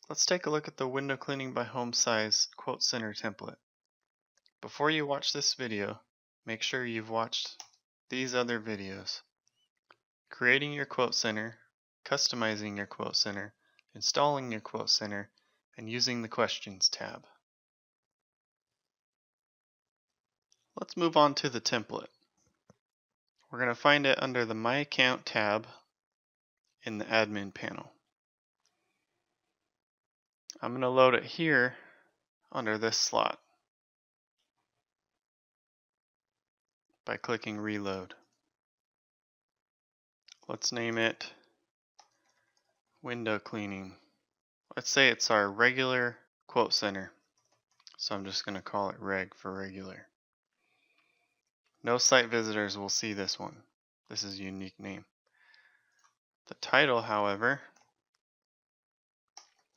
Let's take a look at the window cleaning by home size quote center template. Before you watch this video, make sure you've watched these other videos. Creating your quote center, customizing your quote center, installing your quote center, and using the questions tab. Let's move on to the template. We're going to find it under the My Account tab in the admin panel. I'm going to load it here under this slot by clicking Reload. Let's name it Window Cleaning. Let's say it's our regular quote center, so I'm just going to call it Reg for regular. No site visitors will see this one. This is a unique name. The title, however,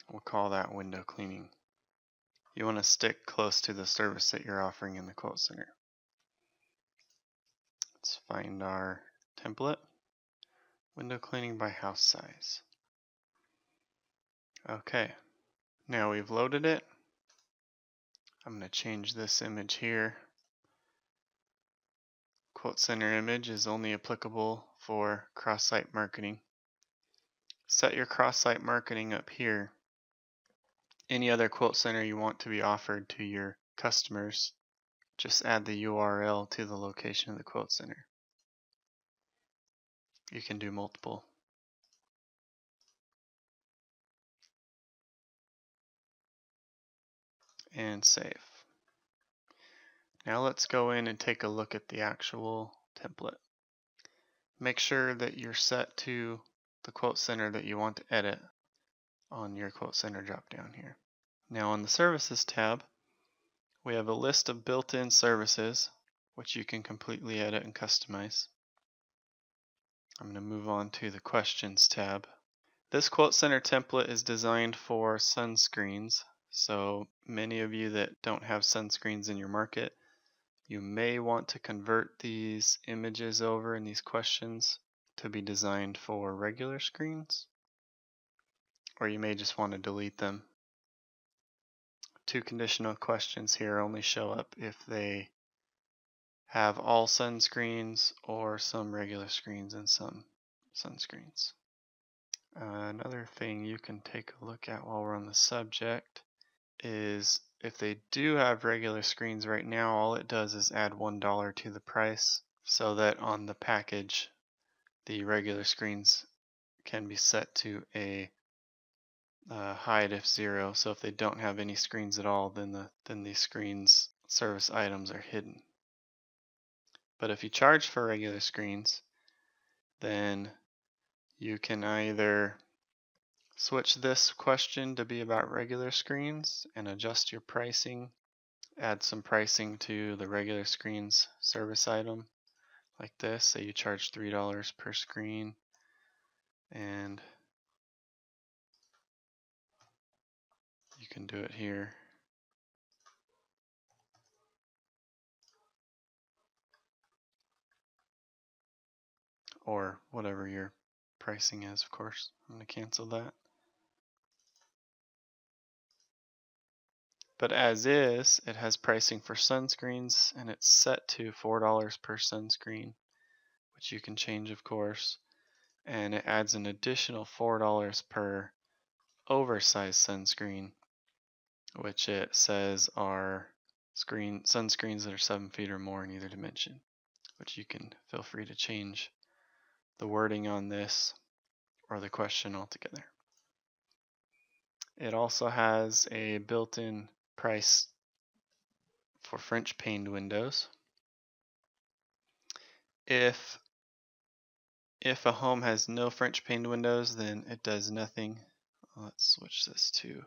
we'll call that Window Cleaning. You want to stick close to the service that you're offering in the quote center. Let's find our template, Window Cleaning by house size. Okay, now we've loaded it. I'm going to change this image here. Quote center image is only applicable for cross-site marketing. Set your cross-site marketing up here. Any other quote center you want to be offered to your customers, just add the URL to the location of the quote center. You can do multiple. And save. Now let's go in and take a look at the actual template. Make sure that you're set to the quote center that you want to edit on your quote center drop down here. Now on the Services tab, we have a list of built-in services which you can completely edit and customize. I'm going to move on to the Questions tab. This quote center template is designed for sunscreens, so many of you that don't have sunscreens in your market, you may want to convert these images over in these questions to be designed for regular screens, or you may just want to delete them. Two conditional questions here only show up if they have all sunscreens or some regular screens and some sunscreens. Another thing you can take a look at while we're on the subject is if they do have regular screens right now, all it does is add $1 to the price so that on the package the regular screens can be set to a hide if 0. So if they don't have any screens at all, then the screens service items are hidden. But if you charge for regular screens, then you can either switch this question to be about regular screens and adjust your pricing, add some pricing to the regular screens service item like this. Say you charge $3 per screen, and you can do it here. Or whatever your pricing is, of course. I'm going to cancel that. But as is, it has pricing for sunscreens, and it's set to $4 per sunscreen, which you can change, of course. And it adds an additional $4 per oversized sunscreen, which it says are sunscreens that are 7 feet or more in either dimension, which you can feel free to change the wording on this or the question altogether. It also has a built-in price for French paned windows. If a home has no French paned windows, then it does nothing. Let's switch this to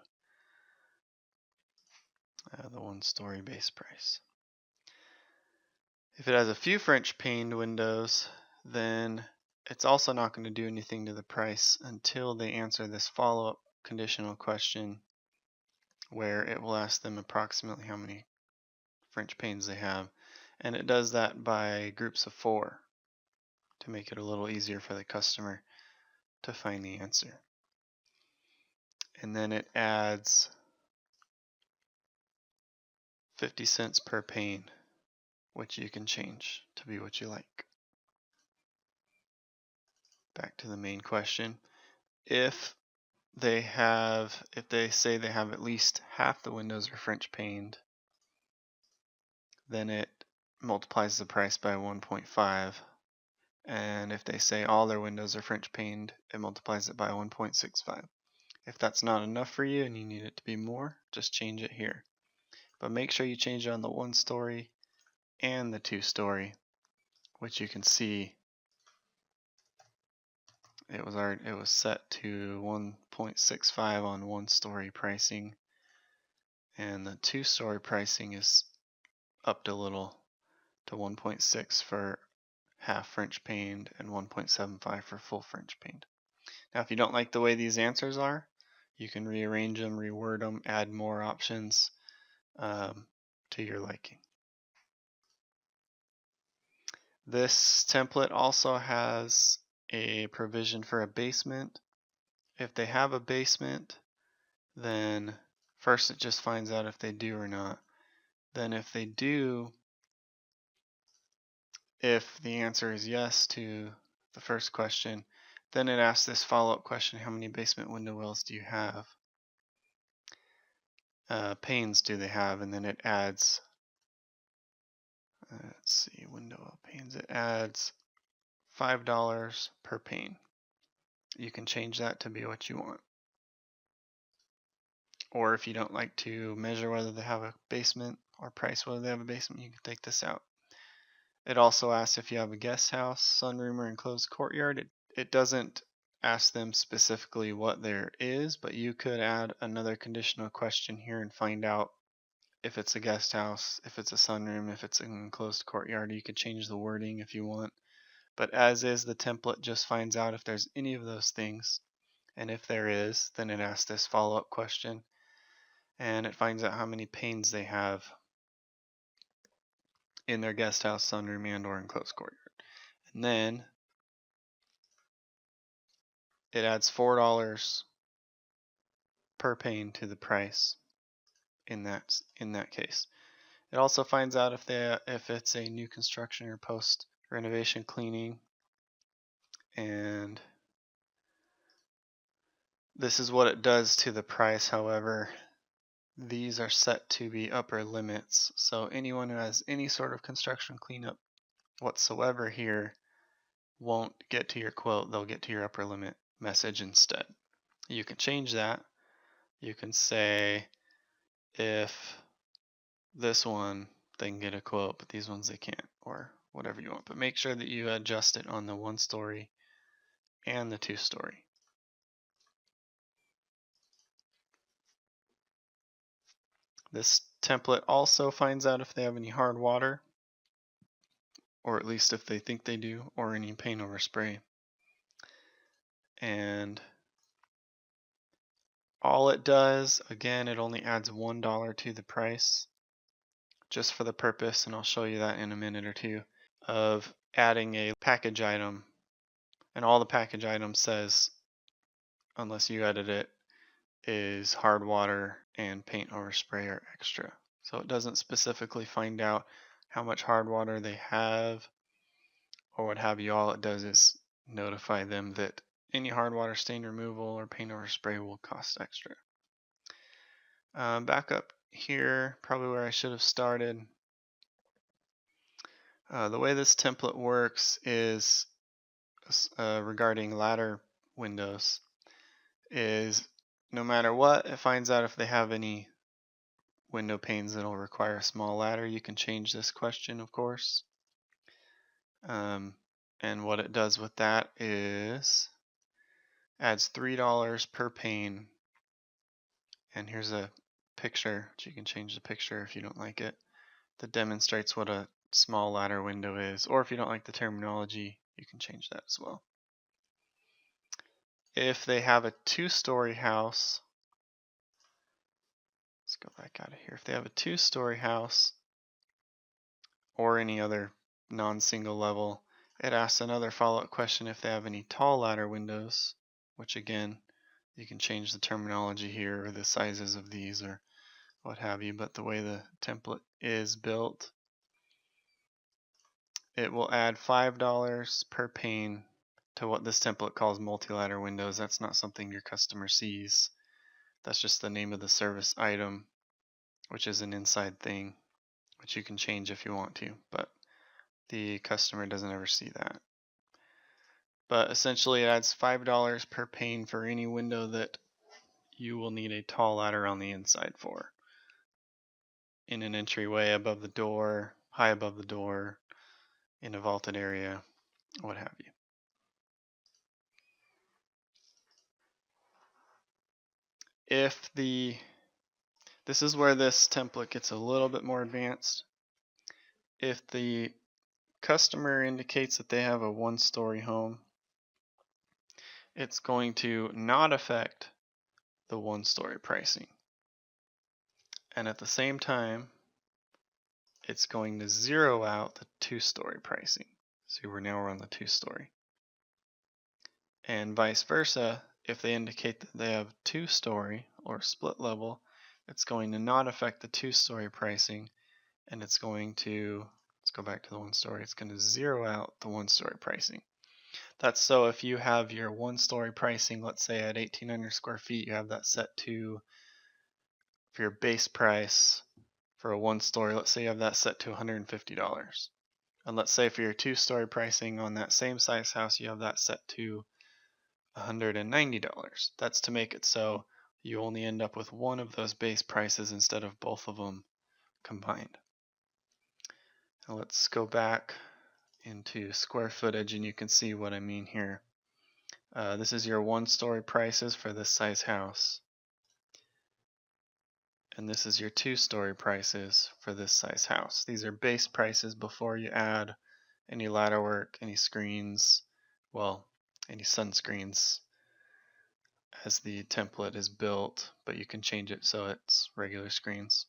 the 1-story base price. If it has a few French paned windows, then it's also not going to do anything to the price until they answer this follow-up conditional question, where it will ask them approximately how many French panes they have, and it does that by groups of 4 to make it a little easier for the customer to find the answer. and then it adds 50 cents per pane, which you can change to be what you like. Back to the main question. If they say they have at least half the windows are French paned, then it multiplies the price by 1.5. And if they say all their windows are French paned, it multiplies it by 1.65. If that's not enough for you and you need it to be more, just change it here. But make sure you change it on the 1-story and the 2-story, which you can see it was set to 1.65 on 1-story pricing, and the 2-story pricing is upped a little to 1.6 for half French paned and 1.75 for full French paned. Now, if you don't like the way these answers are, you can rearrange them, reword them, add more options to your liking. This template also has a provision for a basement. If they have a basement, then first it just finds out if they do or not. Then if they do, if the answer is yes to the first question, then it asks this follow-up question: how many basement window wells do you have? Panes do they have? And then it adds, let's see, window well panes, it adds $5 per pane. You can change that to be what you want. Or if you don't like to measure whether they have a basement or price whether they have a basement, you can take this out. It also asks if you have a guest house, sunroom, or enclosed courtyard. It doesn't ask them specifically what there is, but you could add another conditional question here and find out if it's a guest house, if it's a sunroom, if it's an enclosed courtyard. You could change the wording if you want. But as is, the template just finds out if there's any of those things. And if there is, then it asks this follow-up question. And it finds out how many panes they have in their guest house, sunroom, and or enclosed courtyard. And then it adds $4 per pane to the price in that case. It also finds out if it's a new construction or post renovation cleaning, and this is what it does to the price. However, these are set to be upper limits, so anyone who has any sort of construction cleanup whatsoever here won't get to your quote. They'll get to your upper limit message instead. You can change that. You can say if this one they can get a quote, but these ones they can't, or whatever you want. But make sure that you adjust it on the 1-story and the 2-story. This template also finds out if they have any hard water, or at least if they think they do, or any paint over spray. And all it does, again, it only adds $1 to the price, just for the purpose, and I'll show you that in a minute or two, of adding a package item. And all the package item says, unless you edit it, is hard water and paint over spray are extra. So it doesn't specifically find out how much hard water they have or what have you. All it does is notify them that any hard water stain removal or paint over spray will cost extra. Back up here, probably where I should have started. The way this template works is regarding ladder windows is no matter what, it finds out if they have any window panes that'll require a small ladder. You can change this question, of course. And what it does with that is adds $3 per pane. And here's a picture, which you can change the picture if you don't like it, that demonstrates what a small ladder window is. Or if you don't like the terminology, you can change that as well. If they have a 2-story house, let's go back out of here. If they have a 2-story house or any other non-single level, it asks another follow-up question if they have any tall ladder windows, which again, You can change the terminology here or the sizes of these or what have you, but the way the template is built, it will add $5 per pane to what this template calls multi-ladder windows. That's not something your customer sees. That's just the name of the service item, which is an inside thing, which you can change if you want to, but the customer doesn't ever see that. But essentially it adds $5 per pane for any window that you will need a tall ladder on the inside for. In an entryway, above the door, high above the door, in a vaulted area, what have you. This is where this template gets a little bit more advanced. If the customer indicates that they have a one-story home, it's going to not affect the one-story pricing. And at the same time, it's going to zero out the two-story pricing. See, we're on the two-story. And vice versa, if they indicate that they have two-story or split level, it's going to not affect the two-story pricing, and it's going to, let's go back to the one-story, it's going to zero out the one-story pricing. That's so if you have your one-story pricing, let's say at 1,800 square feet, you have that set to, for your base price for a one-story, let's say you have that set to $150. And let's say for your two-story pricing on that same size house, you have that set to $190. That's to make it so you only end up with one of those base prices instead of both of them combined. Now let's go back into square footage and you can see what I mean here. This is your one-story prices for this size house. And this is your two-story prices for this size house. These are base prices before you add any ladder work, any screens, well, any sunscreens as the template is built, but you can change it so it's regular screens.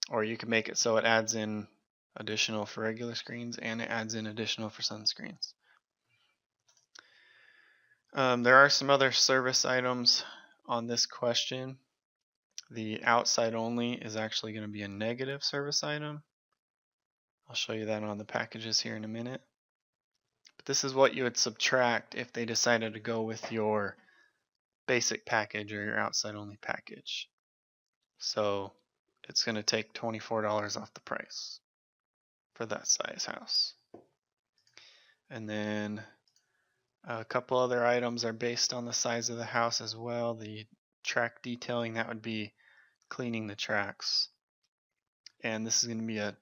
Or you can make it so it adds in additional for regular screens and it adds in additional for sunscreens. There are some other service items on this question. The outside only is actually going to be a negative service item. I'll show you that on the packages here in a minute. But this is what you would subtract if they decided to go with your basic package or your outside only package. So it's going to take $24 off the price for that size house. And then a couple other items are based on the size of the house as well. The track detailing, that would be cleaning the tracks. And this is going to be a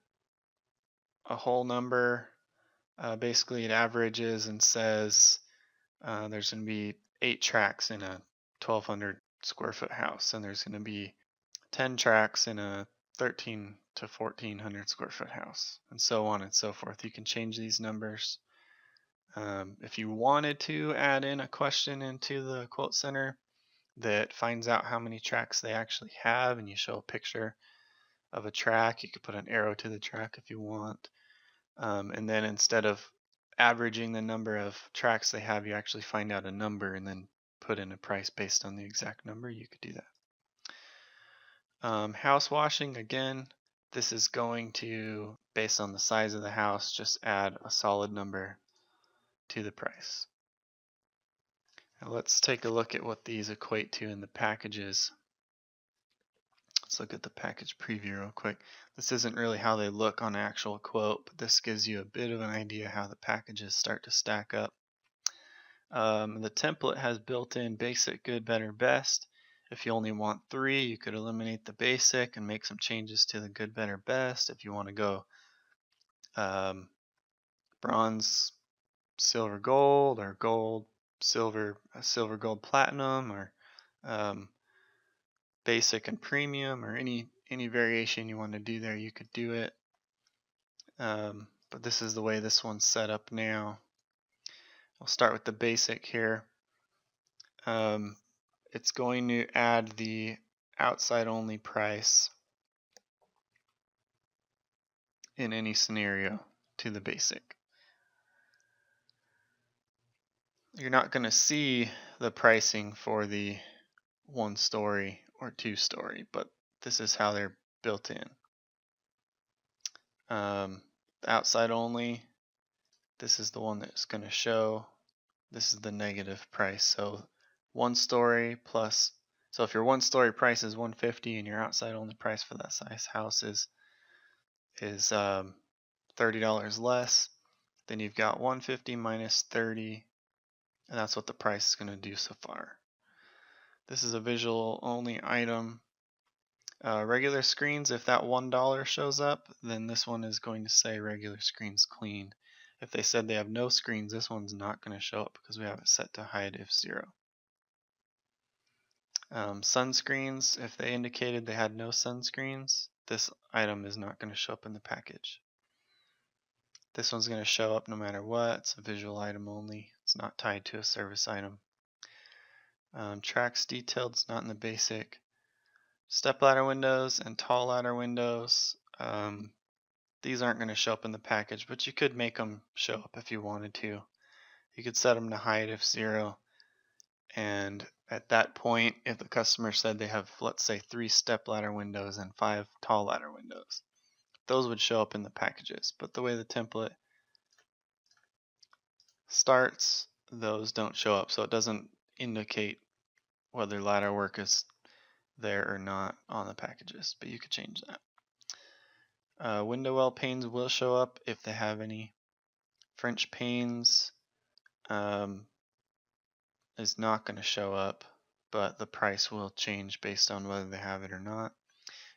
whole number. Basically it averages and says there's going to be 8 tracks in a 1,200 square foot house, and there's going to be 10 tracks in a 1,300 to 1,400 square foot house, and so on and so forth. You can change these numbers. If you wanted to add in a question into the quote center that finds out how many tracks they actually have, and you show a picture of a track, you could put an arrow to the track if you want. And then instead of averaging the number of tracks they have, you actually find out a number and then put in a price based on the exact number. You could do that. House washing, again, this is going to, based on the size of the house, just add a solid number to the price. Now let's take a look at what these equate to in the packages. Let's look at the package preview real quick. This isn't really how they look on actual quote, but this gives you a bit of an idea how the packages start to stack up. The template has built-in basic, good, better, best. If you only want 3, you could eliminate the basic and make some changes to the good, better, best. If you want to go bronze, silver, gold, or gold, silver, gold, platinum, or basic and premium, or any variation you want to do there, you could do it. But this is the way this one's set up now. I'll start with the basic here. It's going to add the outside only price in any scenario to the basic. You're not going to see the pricing for the 1-story or 2-story, but this is how they're built in. Outside only, this is the one that's going to show. This is the negative price. So 1-story plus, so if your 1-story price is $150 and your outside only price for that size house is $30 less, then you've got $150 minus 30, and that's what the price is going to do so far. This is a visual only item. Regular screens, if that $1 shows up, then this one is going to say regular screens clean. If they said they have no screens, this one's not going to show up because we have it set to hide if 0. Sunscreens, if they indicated they had no sunscreens, this item is not going to show up in the package. This one's going to show up no matter what. It's a visual item only. It's not tied to a service item. Tracks detailed, it's not in the basic. Step ladder windows and tall ladder windows, these aren't going to show up in the package, but you could make them show up if you wanted to. You could set them to hide if 0, and at that point, if the customer said they have, let's say, 3 step ladder windows and 5 tall ladder windows, those would show up in the packages. But the way the template starts, those don't show up, so it doesn't indicate whether ladder work is there or not on the packages, but you could change that. Window well panes will show up if they have any. French panes is not going to show up, but the price will change based on whether they have it or not.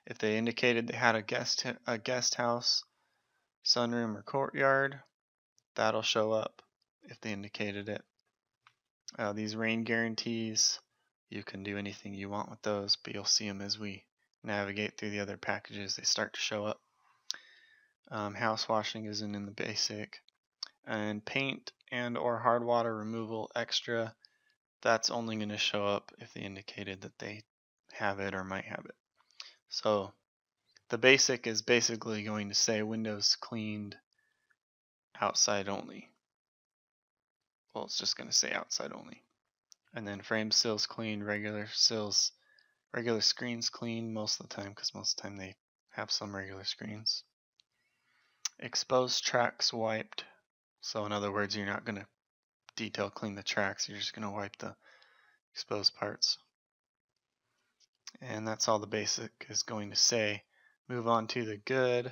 If they indicated they had a guest house, sunroom, or courtyard, that'll show up if they indicated it. These rain guarantees, you can do anything you want with those, but you'll see them as we navigate through the other packages. They start to show up. House washing isn't in the basic. And paint and or hard water removal extra, that's only going to show up if they indicated that they have it or might have it. So the basic is basically going to say windows cleaned outside only. Well, it's just going to say outside only. And then frame sills clean, regular screens clean most of the time, because most of the time they have some regular screens. Exposed tracks wiped. So in other words, you're not going to detail clean the tracks, you're just going to wipe the exposed parts. And that's all the basic is going to say. Move on to the good.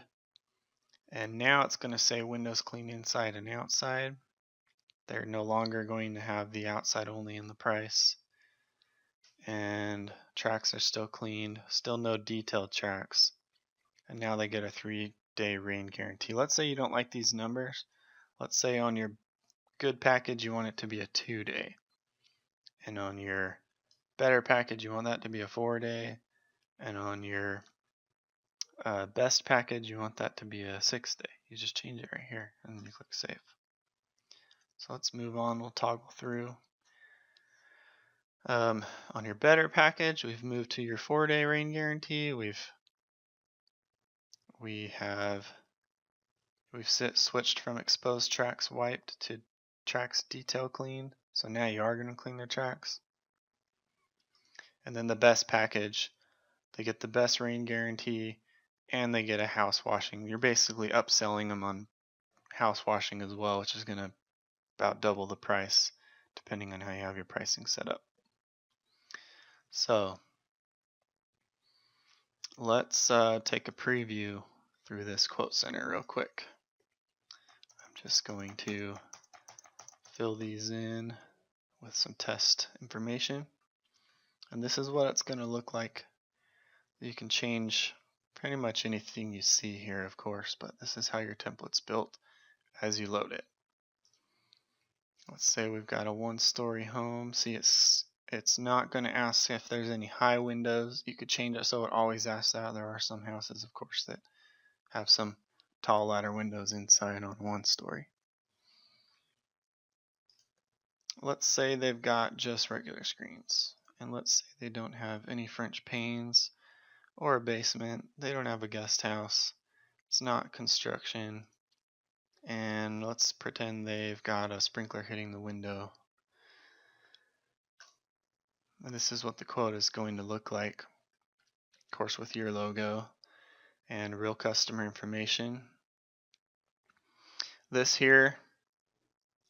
And now it's going to say windows clean inside and outside. They're no longer going to have the outside only in the price. And tracks are still cleaned, still no detailed tracks. And now they get a 3-day rain guarantee. Let's say you don't like these numbers. Let's say on your good package you want it to be a 2-day. And on your better package you want that to be a 4-day. And on your best package you want that to be a 6-day. You just change it right here and then you click save. So let's move on. We'll toggle through. On your better package, we've moved to your 4-day rain guarantee. We've switched from exposed tracks wiped to tracks detail clean. So now you are going to clean their tracks. And then the best package, they get the best rain guarantee and they get a house washing. You're basically upselling them on house washing as well, which is going to about double the price depending on how you have your pricing set up. So let's take a preview through this quote center real quick. I'm just going to fill these in with some test information. And this is what it's going to look like. You can change pretty much anything you see here, of course, but this is how your template's built as you load it. Let's say we've got a 1-story home. See, it's not going to ask if there's any high windows. You could change it so it always asks that. There are some houses, of course, that have some tall ladder windows inside on 1-story. Let's say they've got just regular screens. And let's say they don't have any French panes or a basement. They don't have a guest house. It's not construction. And let's pretend they've got a sprinkler hitting the window. And this is what the quote is going to look like. Of course, with your logo and real customer information. This here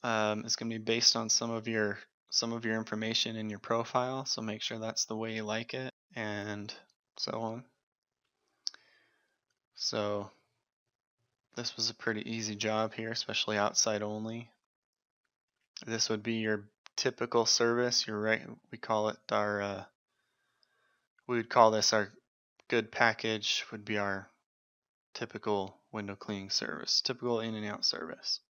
is going to be based on some of your information in your profile, so make sure that's the way you like it, and so on. So this was a pretty easy job here, especially outside only. This would be your typical service. You're right. We call it our. We would call this our good package. Would be our typical window cleaning service, typical in and out service.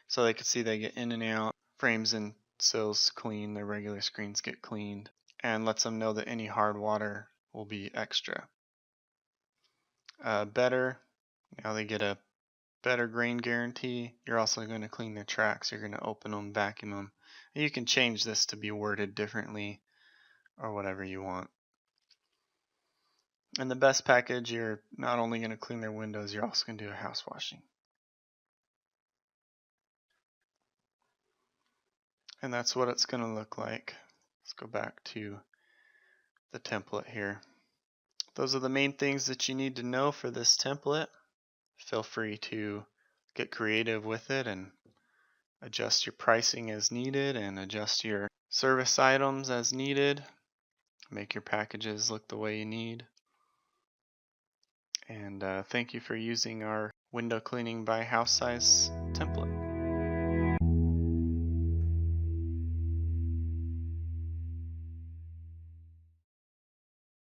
So they could see they get in and out, frames and sills clean, their regular screens get cleaned, and lets them know that any hard water will be extra. Better, now they get a better grain guarantee. You're also going to clean their tracks. You're going to open them, vacuum them. And you can change this to be worded differently or whatever you want. And the best package, you're not only going to clean their windows, you're also going to do a house washing. And that's what it's going to look like. Let's go back to the template here. Those are the main things that you need to know for this template. Feel free to get creative with it and adjust your pricing as needed and adjust your service items as needed. Make your packages look the way you need. And thank you for using our window cleaning by house size